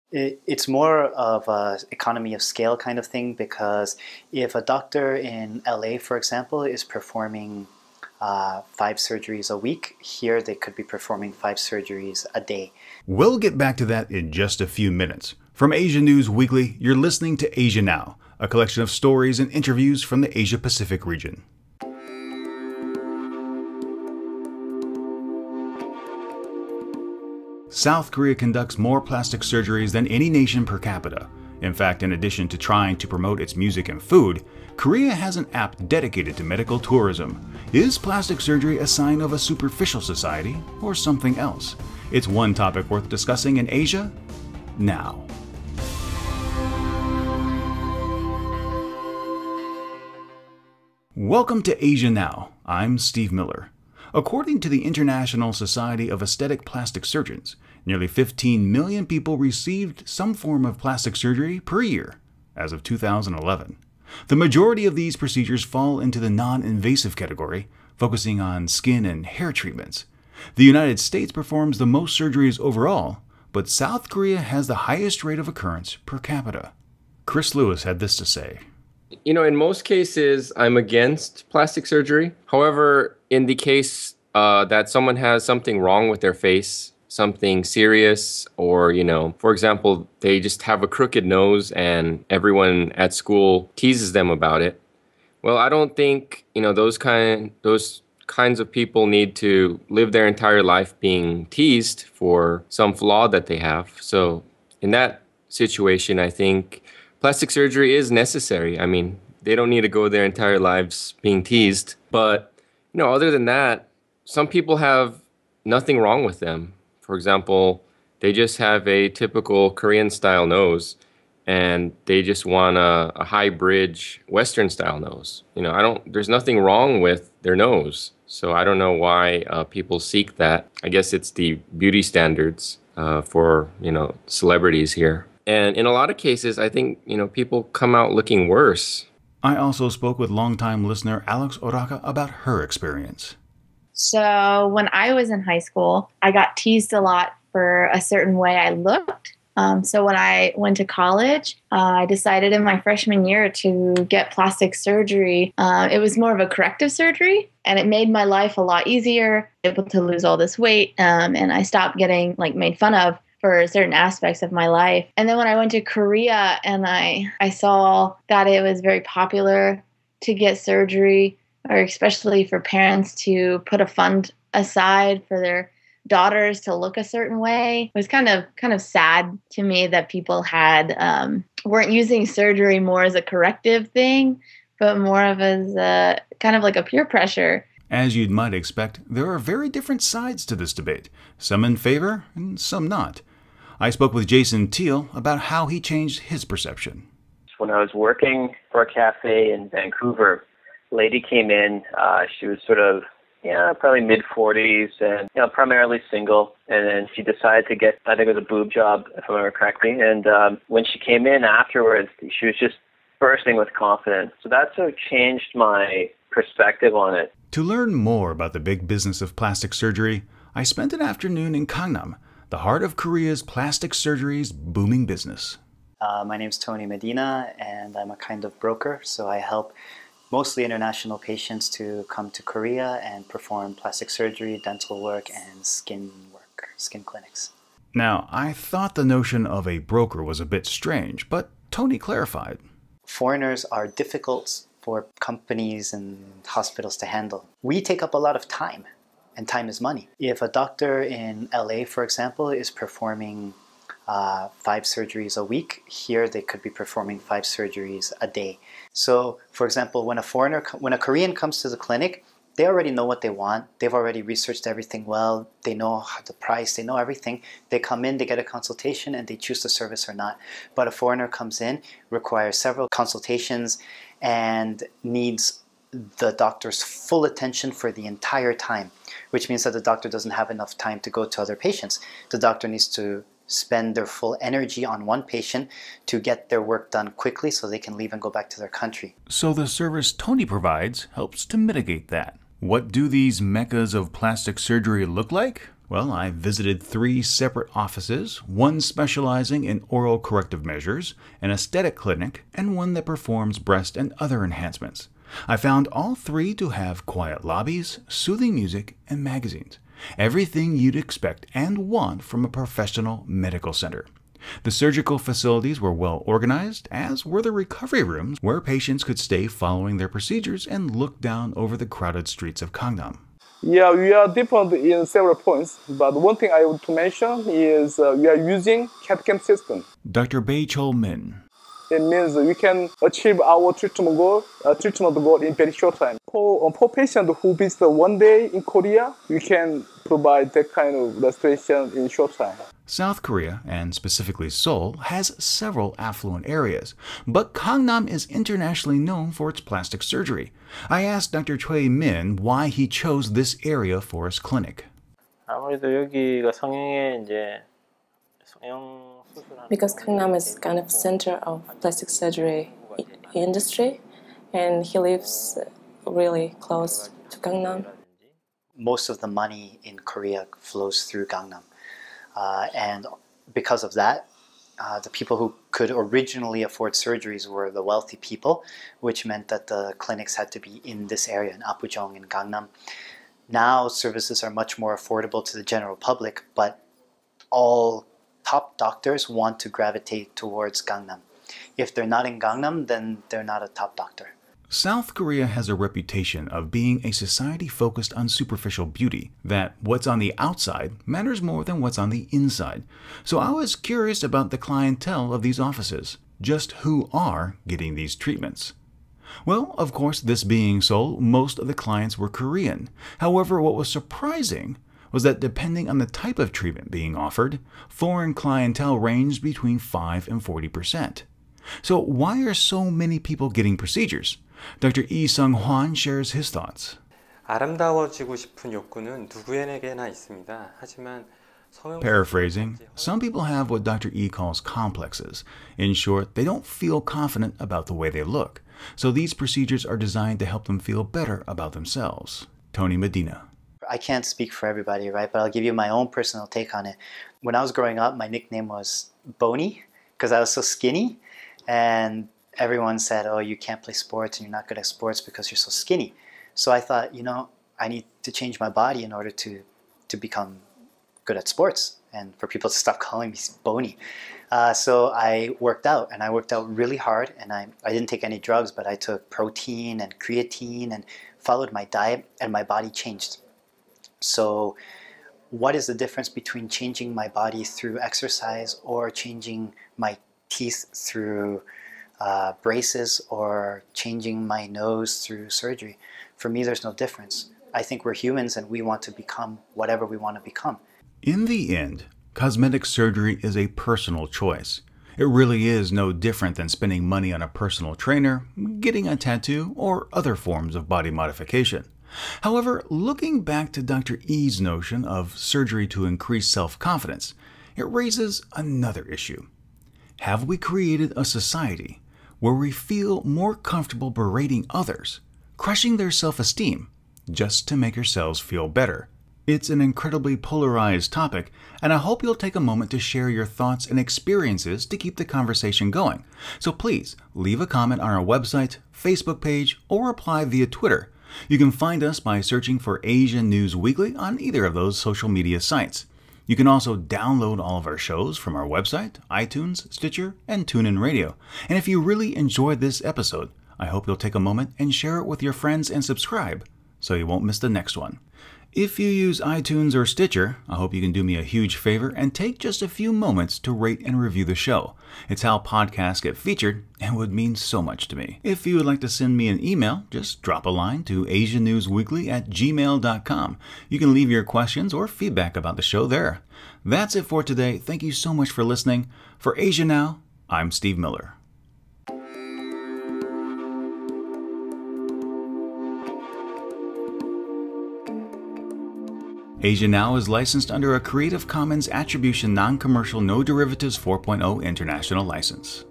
It's more of a economy of scale kind of thing because if a doctor in LA, for example, is performing 5 surgeries a week, here they could be performing 5 surgeries a day. We'll get back to that in just a few minutes. From Asia News Weekly, you're listening to Asia Now, a collection of stories and interviews from the Asia Pacific region. South Korea conducts more plastic surgeries than any nation per capita. In fact, in addition to trying to promote its music and food, Korea has an app dedicated to medical tourism. Is plastic surgery a sign of a superficial society or something else? It's one topic worth discussing in Asia Now. Welcome to Asia Now. I'm Steve Miller. According to the International Society of Aesthetic Plastic Surgeons, nearly 15 million people received some form of plastic surgery per year as of 2011. The majority of these procedures fall into the non-invasive category, focusing on skin and hair treatments. The United States performs the most surgeries overall, but South Korea has the highest rate of occurrence per capita. Chris Lewis had this to say. In most cases, I'm against plastic surgery. However, in the case that someone has something wrong with their face, something serious, or, for example, they just have a crooked nose and everyone at school teases them about it. Well, I don't think, those kinds of people need to live their entire life being teased for some flaw that they have. So in that situation, I think plastic surgery is necessary. I mean, they don't need to go their entire lives being teased. But, other than that, some people have nothing wrong with them. For example, they just have a typical Korean-style nose, and they just want a high-bridge Western-style nose. There's nothing wrong with their nose. So I don't know why people seek that. I guess it's the beauty standards for, celebrities here. And in a lot of cases, I think, people come out looking worse. I also spoke with longtime listener Alex Oraka about her experience. So when I was in high school, I got teased a lot for a certain way I looked. So when I went to college, I decided in my freshman year to get plastic surgery. It was more of a corrective surgery, and it made my life a lot easier, able to lose all this weight, and I stopped getting made fun of for certain aspects of my life. And then when I went to Korea and I saw that it was very popular to get surgery, or especially for parents to put a fund aside for their daughters to look a certain way, it was kind of sad to me that people weren't using surgery more as a corrective thing, but more of as a kind of like a peer pressure. As you might expect, there are very different sides to this debate, some in favor and some not. I spoke with Jason Teal about how he changed his perception. When I was working for a cafe in Vancouver, a lady came in. She was sort of, probably mid-40s and, primarily single. And then she decided to get, I think it was a boob job, if I remember correctly. And when she came in afterwards, she was just bursting with confidence. So that sort of changed my perspective on it. To learn more about the big business of plastic surgery, I spent an afternoon in Gangnam, the heart of Korea's plastic surgery's booming business. My name's Tony Medina, and I'm a kind of broker, so I help mostly international patients to come to Korea and perform plastic surgery, dental work, and skin clinics. Now, I thought the notion of a broker was a bit strange, but Tony clarified. Foreigners are difficult for companies and hospitals to handle. We take up a lot of time, and time is money. If a doctor in LA, for example, is performing 5 surgeries a week, here they could be performing 5 surgeries a day. So, for example, when a Korean comes to the clinic, they already know what they want. They've already researched everything well. They know the price. They know everything. They come in, they get a consultation, and they choose the service or not. But a foreigner comes in, requires several consultations, and needs the doctor's full attention for the entire time, which means that the doctor doesn't have enough time to go to other patients. The doctor needs to spend their full energy on one patient to get their work done quickly so they can leave and go back to their country. So the service Tony provides helps to mitigate that. What do these meccas of plastic surgery look like? Well, I visited 3 separate offices, one specializing in oral corrective measures, an aesthetic clinic, and one that performs breast and other enhancements. I found all 3 to have quiet lobbies, soothing music, and magazines. Everything you'd expect and want from a professional medical center. The surgical facilities were well organized, as were the recovery rooms where patients could stay following their procedures and look down over the crowded streets of Gangnam. Yeah, we are different in several points, but one thing I want to mention is we are using CAD/CAM system. Dr. Bae-chol Min. It means we can achieve our treatment goal in very short time. For patients who visit one day in Korea, we can provide that kind of restoration in short time. South Korea, and specifically Seoul, has several affluent areas, but Gangnam is internationally known for its plastic surgery. I asked Dr. Choi Min why he chose this area for his clinic. 아무래도 여기가 성형의 이제 성형 수술하는 Because Gangnam is kind of center of plastic surgery industry, and he lives really close to Gangnam. Most of the money in Korea flows through Gangnam. And because of that, the people who could originally afford surgeries were the wealthy people, which meant that the clinics had to be in this area, in Apgujeong and Gangnam. Now services are much more affordable to the general public, but all top doctors want to gravitate towards Gangnam. If they're not in Gangnam, then they're not a top doctor. South Korea has a reputation of being a society focused on superficial beauty, that what's on the outside matters more than what's on the inside. So I was curious about the clientele of these offices, just who are getting these treatments. Well, of course, this being so, most of the clients were Korean. However, what was surprising was that depending on the type of treatment being offered, foreign clientele ranged between 5 and 40%. So why are so many people getting procedures? Dr. Lee Sung-hwan shares his thoughts. 아름다워지고 싶은 욕구는 누구에게나 있습니다. 하지만 Paraphrasing, some people have what Dr. E calls complexes. In short, they don't feel confident about the way they look. So these procedures are designed to help them feel better about themselves. Tony Medina. I can't speak for everybody, right? But I'll give you my own personal take on it. When I was growing up, my nickname was Boney because I was so skinny. And everyone said, oh, you can't play sports and you're not good at sports because you're so skinny. So I thought, you know, I need to change my body in order to become good at sports and for people to stop calling me bony. So I worked out, and I worked out really hard, and I didn't take any drugs, but I took protein and creatine and followed my diet, and my body changed. So what is the difference between changing my body through exercise or changing my teeth through braces or changing my nose through surgery? For me, there's no difference. I think we're humans and we want to become whatever we want to become. In the end, cosmetic surgery is a personal choice. It really is no different than spending money on a personal trainer, getting a tattoo, or other forms of body modification. However, looking back to Dr. E's notion of surgery to increase self-confidence, it raises another issue. Have we created a society where we feel more comfortable berating others, crushing their self-esteem, just to make ourselves feel better? It's an incredibly polarized topic, and I hope you'll take a moment to share your thoughts and experiences to keep the conversation going. So please, leave a comment on our website, Facebook page, or reply via Twitter. You can find us by searching for Asia News Weekly on either of those social media sites. You can also download all of our shows from our website, iTunes, Stitcher, and TuneIn Radio. And if you really enjoyed this episode, I hope you'll take a moment and share it with your friends and subscribe so you won't miss the next one. If you use iTunes or Stitcher, I hope you can do me a huge favor and take just a few moments to rate and review the show. It's how podcasts get featured and would mean so much to me. If you would like to send me an email, just drop a line to asiannewsweekly@gmail.com. You can leave your questions or feedback about the show there. That's it for today. Thank you so much for listening. For Asia Now, I'm Steve Miller. Asia Now is licensed under a Creative Commons Attribution Non-Commercial No Derivatives 4.0 International License.